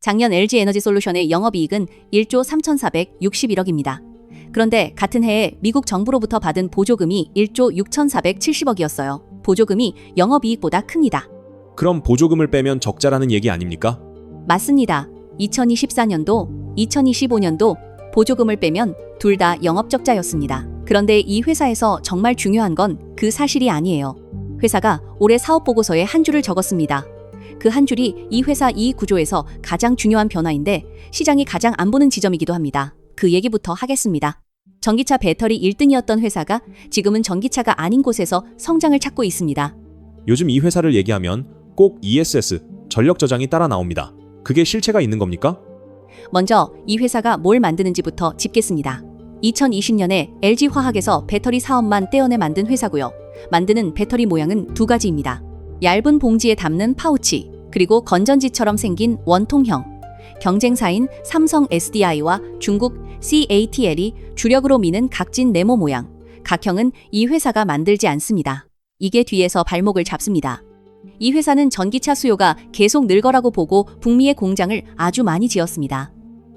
작년 LG에너지솔루션의 영업이익은 1조 3,461억입니다. 그런데 같은 해에 미국 정부로부터 받은 보조금이 1조 6,470억이었어요. 보조금이 영업이익보다 큽니다. 그럼 보조금을 빼면 적자라는 얘기 아닙니까? 맞습니다. 2024년도, 2025년도 보조금을 빼면 둘 다 영업적자였습니다. 그런데 이 회사에서 정말 중요한 건 그 사실이 아니에요. 회사가 올해 사업보고서에 한 줄을 적었습니다. 그 한 줄이 이 회사 이익 구조에서 가장 중요한 변화인데 시장이 가장 안 보는 지점이기도 합니다. 그 얘기부터 하겠습니다. 전기차 배터리 1등이었던 회사가 지금은 전기차가 아닌 곳에서 성장을 찾고 있습니다. 요즘 이 회사를 얘기하면 꼭 ESS, 전력 저장이 따라 나옵니다. 그게 실체가 있는 겁니까? 먼저 이 회사가 뭘 만드는지부터 짚겠습니다. 2020년에 LG화학에서 배터리 사업만 떼어내 만든 회사고요. 만드는 배터리 모양은 두 가지입니다. 얇은 봉지에 담는 파우치, 그리고 건전지처럼 생긴 원통형. 경쟁사인 삼성 SDI와 중국 CATL이 주력으로 미는 각진 네모 모양. 각형은 이 회사가 만들지 않습니다. 이게 뒤에서 발목을 잡습니다. 이 회사는 전기차 수요가 계속 늘 거라고 보고 북미의 공장을 아주 많이 지었습니다.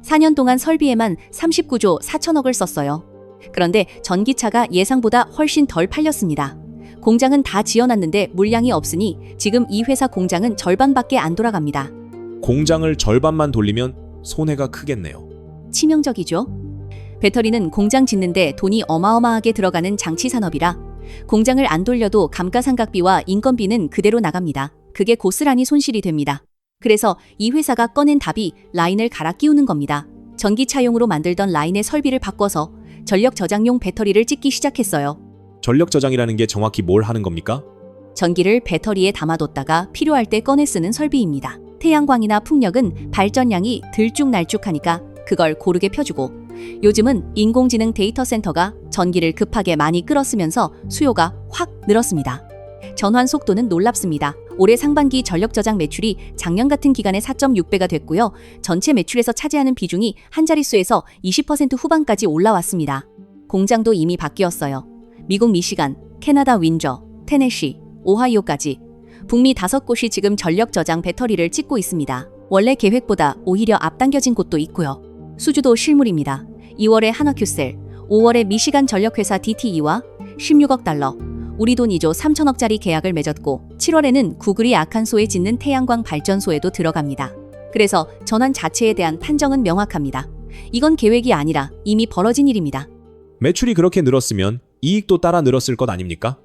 4년 동안 설비에만 39조 4천억을 썼어요. 그런데 전기차가 예상보다 훨씬 덜 팔렸습니다. 공장은 다 지어놨는데 물량이 없으니 지금 이 회사 공장은 절반밖에 안 돌아갑니다. 공장을 절반만 돌리면 손해가 크겠네요. 치명적이죠? 배터리는 공장 짓는데 돈이 어마어마하게 들어가는 장치 산업이라 공장을 안 돌려도 감가상각비와 인건비는 그대로 나갑니다. 그게 고스란히 손실이 됩니다. 그래서 이 회사가 꺼낸 답이 라인을 갈아 끼우는 겁니다. 전기차용으로 만들던 라인의 설비를 바꿔서 전력 저장용 배터리를 찍기 시작했어요. 전력 저장이라는 게 정확히 뭘 하는 겁니까? 전기를 배터리에 담아뒀다가 필요할 때 꺼내 쓰는 설비입니다. 태양광이나 풍력은 발전량이 들쭉날쭉하니까 그걸 고르게 펴주고 요즘은 인공지능 데이터 센터가 전기를 급하게 많이 끌어쓰면서 수요가 확 늘었습니다. 전환 속도는 놀랍습니다. 올해 상반기 전력 저장 매출이 작년 같은 기간에 4.6배가 됐고요. 전체 매출에서 차지하는 비중이 한 자릿수에서 20% 후반까지 올라왔습니다. 공장도 이미 바뀌었어요. 미국 미시간, 캐나다 윈저, 테네시, 오하이오까지 북미 5곳이 지금 전력 저장 배터리를 찍고 있습니다. 원래 계획보다 오히려 앞당겨진 곳도 있고요. 수주도 실물입니다. 2월에 한화큐셀, 5월에 미시간 전력회사 DTE와 16억 달러, 우리 돈 2조 3천억짜리 계약을 맺었고 7월에는 구글이 아칸소에 짓는 태양광 발전소에도 들어갑니다. 그래서 전환 자체에 대한 판정은 명확합니다. 이건 계획이 아니라 이미 벌어진 일입니다. 매출이 그렇게 늘었으면 이익도 따라 늘었을 것 아닙니까?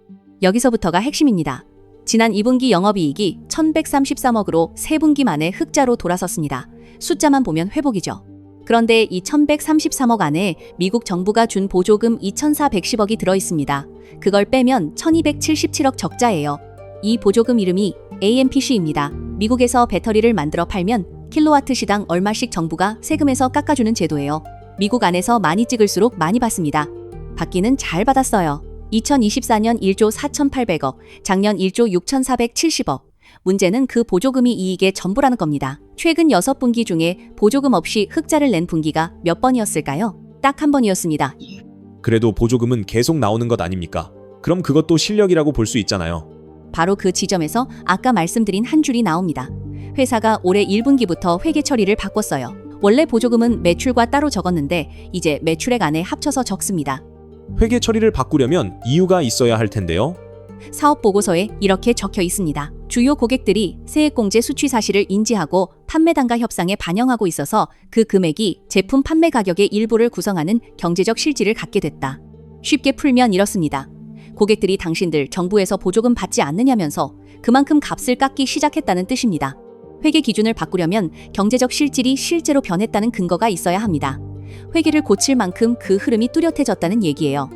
여기서부터가 핵심입니다. 지난 2분기 영업이익이 1,133억으로 3분기 만에 흑자로 돌아섰습니다. 숫자만 보면 회복이죠. 그런데 이 1,133억 안에 미국 정부가 준 보조금 2,410억이 들어있습니다. 그걸 빼면 1,277억 적자예요. 이 보조금 이름이 AMPC입니다. 미국에서 배터리를 만들어 팔면 킬로와트 시당 얼마씩 정부가 세금에서 깎아주는 제도예요. 미국 안에서 많이 찍을수록 많이 받습니다. 받기는 잘 받았어요. 2024년 1조 4,800억, 작년 1조 6,470억. 문제는 그 보조금이 이익의 전부라는 겁니다. 최근 6분기 중에 보조금 없이 흑자를 낸 분기가 몇 번이었을까요? 딱 한 번이었습니다. 그래도 보조금은 계속 나오는 것 아닙니까? 그럼 그것도 실력이라고 볼 수 있잖아요. 바로 그 지점에서 아까 말씀드린 한 줄이 나옵니다. 회사가 올해 1분기부터 회계 처리를 바꿨어요. 원래 보조금은 매출과 따로 적었는데 이제 매출액 안에 합쳐서 적습니다. 회계 처리를 바꾸려면 이유가 있어야 할 텐데요. 사업 보고서에 이렇게 적혀 있습니다. 주요 고객들이 세액공제 수취 사실을 인지하고 판매 단가 협상에 반영하고 있어서 그 금액이 제품 판매 가격의 일부를 구성하는 경제적 실질을 갖게 됐다. 쉽게 풀면 이렇습니다. 고객들이 당신들 정부에서 보조금 받지 않느냐면서 그만큼 값을 깎기 시작했다는 뜻입니다. 회계 기준을 바꾸려면 경제적 실질이 실제로 변했다는 근거가 있어야 합니다. 회계를 고칠 만큼 그 흐름이 뚜렷해졌다는 얘기예요.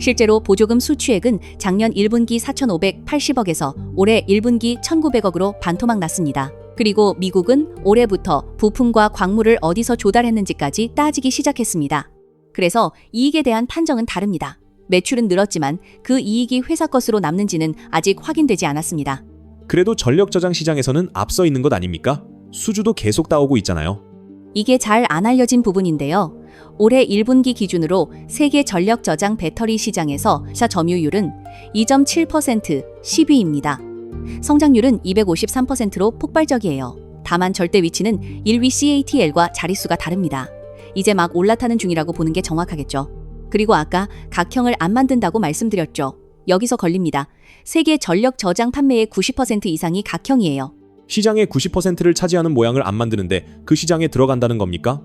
실제로 보조금 수취액은 작년 1분기 4,580억에서 올해 1분기 1,900억으로 반토막 났습니다. 그리고 미국은 올해부터 부품과 광물을 어디서 조달했는지까지 따지기 시작했습니다. 그래서 이익에 대한 판정은 다릅니다. 매출은 늘었지만 그 이익이 회사 것으로 남는지는 아직 확인되지 않았습니다. 그래도 전력 저장 시장에서는 앞서 있는 것 아닙니까? 수주도 계속 따오고 있잖아요. 이게 잘 안 알려진 부분인데요. 올해 1분기 기준으로 세계 전력 저장 배터리 시장에서 사 점유율은 2.7% 10위입니다. 성장률은 253%로 폭발적이에요. 다만 절대 위치는 1위 CATL과 자릿수가 다릅니다. 이제 막 올라타는 중이라고 보는 게 정확하겠죠. 그리고 아까 각형을 안 만든다고 말씀드렸죠. 여기서 걸립니다. 세계 전력 저장 판매의 90% 이상이 각형이에요. 시장의 90%를 차지하는 모양을 안 만드는데 그 시장에 들어간다는 겁니까?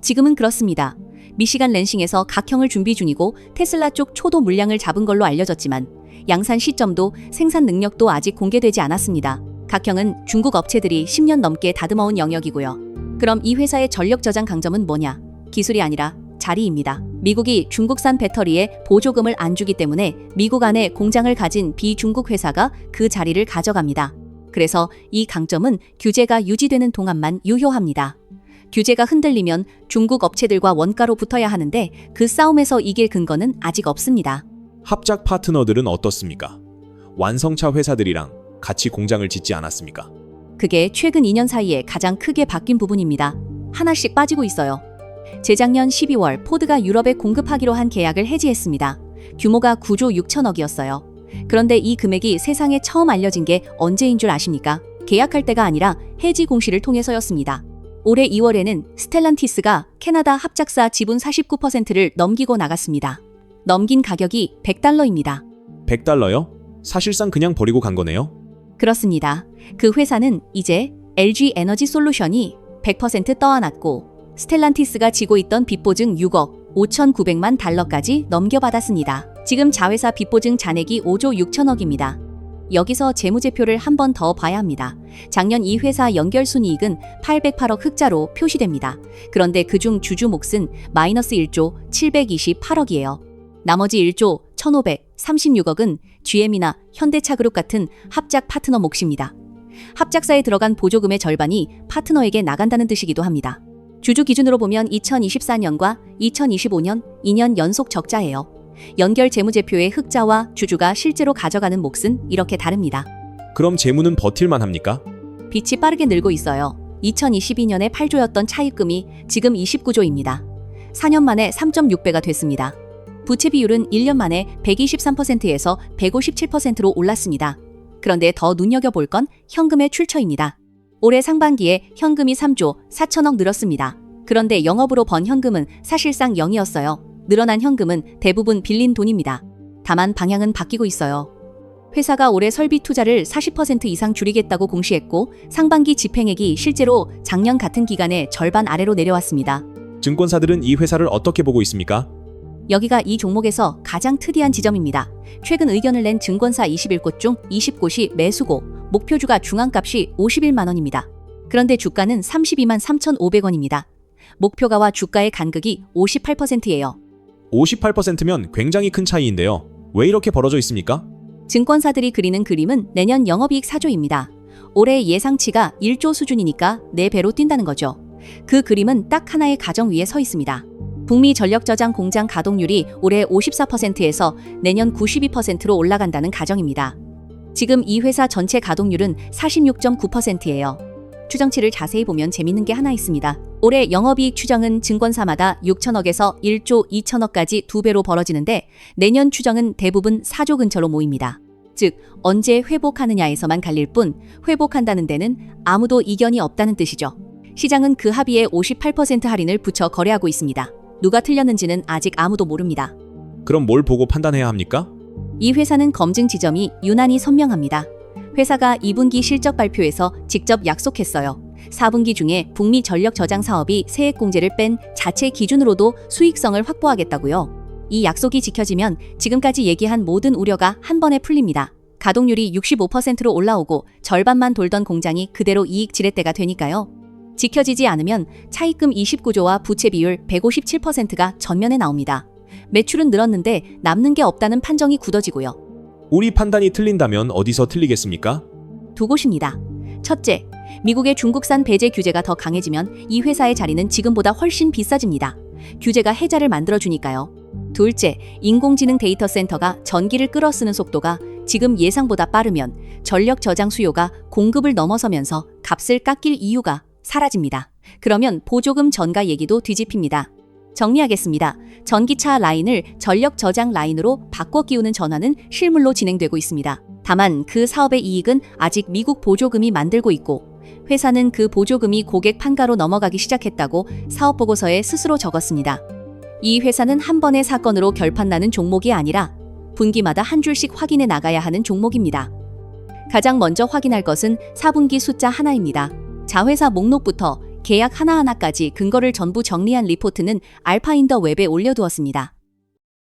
지금은 그렇습니다. 미시간 랜싱에서 각형을 준비 중이고 테슬라 쪽 초도 물량을 잡은 걸로 알려졌지만 양산 시점도 생산 능력도 아직 공개되지 않았습니다. 각형은 중국 업체들이 10년 넘게 다듬어온 영역이고요. 그럼 이 회사의 전력 저장 강점은 뭐냐? 기술이 아니라 자리입니다. 미국이 중국산 배터리에 보조금을 안 주기 때문에 미국 안에 공장을 가진 비중국 회사가 그 자리를 가져갑니다. 그래서 이 강점은 규제가 유지되는 동안만 유효합니다. 규제가 흔들리면 중국 업체들과 원가로 붙어야 하는데 그 싸움에서 이길 근거는 아직 없습니다. 합작 파트너들은 어떻습니까? 완성차 회사들이랑 같이 공장을 짓지 않았습니까? 그게 최근 2년 사이에 가장 크게 바뀐 부분입니다. 하나씩 빠지고 있어요. 재작년 12월 포드가 유럽에 공급하기로 한 계약을 해지했습니다. 규모가 9조 6천억이었어요. 그런데 이 금액이 세상에 처음 알려진 게 언제인 줄 아십니까? 계약할 때가 아니라 해지 공시를 통해서였습니다. 올해 2월에는 스텔란티스가 캐나다 합작사 지분 49%를 넘기고 나갔습니다. 넘긴 가격이 $100입니다. $100요? 사실상 그냥 버리고 간 거네요? 그렇습니다. 그 회사는 이제 LG 에너지 솔루션이 100% 떠안았고 스텔란티스가 지고 있던 빚보증 6억 5,900만 달러까지 넘겨받았습니다. 지금 자회사 빚보증 잔액이 5조 6천억입니다. 여기서 재무제표를 한 번 더 봐야 합니다. 작년 이 회사 연결순이익은 808억 흑자로 표시됩니다. 그런데 그중 주주 몫은 마이너스 1조 728억이에요. 나머지 1조 1,536억은 GM이나 현대차그룹 같은 합작 파트너 몫입니다. 합작사에 들어간 보조금의 절반이 파트너에게 나간다는 뜻이기도 합니다. 주주 기준으로 보면 2024년과 2025년 2년 연속 적자예요. 연결 재무제표의 흑자와 주주가 실제로 가져가는 몫은 이렇게 다릅니다. 그럼 재무는 버틸만 합니까? 빚이 빠르게 늘고 있어요. 2022년에 8조였던 차입금이 지금 29조입니다. 4년 만에 3.6배가 됐습니다. 부채 비율은 1년 만에 123%에서 157%로 올랐습니다. 그런데 더 눈여겨볼 건 현금의 출처입니다. 올해 상반기에 현금이 3조 4천억 늘었습니다. 그런데 영업으로 번 현금은 사실상 0이었어요. 늘어난 현금은 대부분 빌린 돈입니다. 다만 방향은 바뀌고 있어요. 회사가 올해 설비 투자를 40% 이상 줄이겠다고 공시했고 상반기 집행액이 실제로 작년 같은 기간의 절반 아래로 내려왔습니다. 증권사들은 이 회사를 어떻게 보고 있습니까? 여기가 이 종목에서 가장 특이한 지점입니다. 최근 의견을 낸 증권사 21곳 중 20곳이 매수고 목표주가 중앙값이 51만 원입니다. 그런데 주가는 32만 3,500원입니다. 목표가와 주가의 간극이 58%예요. 58%면 굉장히 큰 차이인데요. 왜 이렇게 벌어져 있습니까? 증권사들이 그리는 그림은 내년 영업이익 4조입니다. 올해 예상치가 1조 수준이니까 4배로 뛴다는 거죠. 그 그림은 딱 하나의 가정 위에 서 있습니다. 북미 전력저장 공장 가동률이 올해 54%에서 내년 92%로 올라간다는 가정입니다. 지금 이 회사 전체 가동률은 46.9%예요. 추정치를 자세히 보면 재밌는 게 하나 있습니다. 올해 영업이익 추정은 증권사마다 6천억에서 1조 2천억까지 2배로 벌어지는데 내년 추정은 대부분 4조 근처로 모입니다. 즉 언제 회복하느냐에서만 갈릴 뿐 회복한다는 데는 아무도 이견이 없다는 뜻이죠. 시장은 그 합의에 58% 할인을 붙여 거래하고 있습니다. 누가 틀렸는지는 아직 아무도 모릅니다. 그럼 뭘 보고 판단해야 합니까? 이 회사는 검증 지점이 유난히 선명합니다. 회사가 2분기 실적 발표에서 직접 약속했어요. 4분기 중에 북미 전력 저장 사업이 세액 공제를 뺀 자체 기준으로도 수익성을 확보하겠다고요. 이 약속이 지켜지면 지금까지 얘기한 모든 우려가 한 번에 풀립니다. 가동률이 65%로 올라오고 절반만 돌던 공장이 그대로 이익 지렛대가 되니까요. 지켜지지 않으면 차입금 29조와 부채 비율 157%가 전면에 나옵니다. 매출은 늘었는데 남는 게 없다는 판정이 굳어지고요. 우리 판단이 틀린다면 어디서 틀리겠습니까? 두 곳입니다. 첫째, 미국의 중국산 배제 규제가 더 강해지면 이 회사의 자리는 지금보다 훨씬 비싸집니다. 규제가 해자를 만들어주니까요. 둘째, 인공지능 데이터 센터가 전기를 끌어쓰는 속도가 지금 예상보다 빠르면 전력 저장 수요가 공급을 넘어서면서 값을 깎일 이유가 사라집니다. 그러면 보조금 전가 얘기도 뒤집힙니다. 정리하겠습니다. 전기차 라인을 전력 저장 라인으로 바꿔 끼우는 전환은 실물로 진행되고 있습니다. 다만 그 사업의 이익은 아직 미국 보조금이 만들고 있고 회사는 그 보조금이 고객 판가로 넘어가기 시작했다고 사업 보고서에 스스로 적었습니다. 이 회사는 한 번의 사건으로 결판나는 종목이 아니라 분기마다 한 줄씩 확인해 나가야 하는 종목입니다. 가장 먼저 확인할 것은 4분기 숫자 하나입니다. 자회사 목록부터 계약 하나하나까지 근거를 전부 정리한 리포트는 알파인더 웹에 올려두었습니다.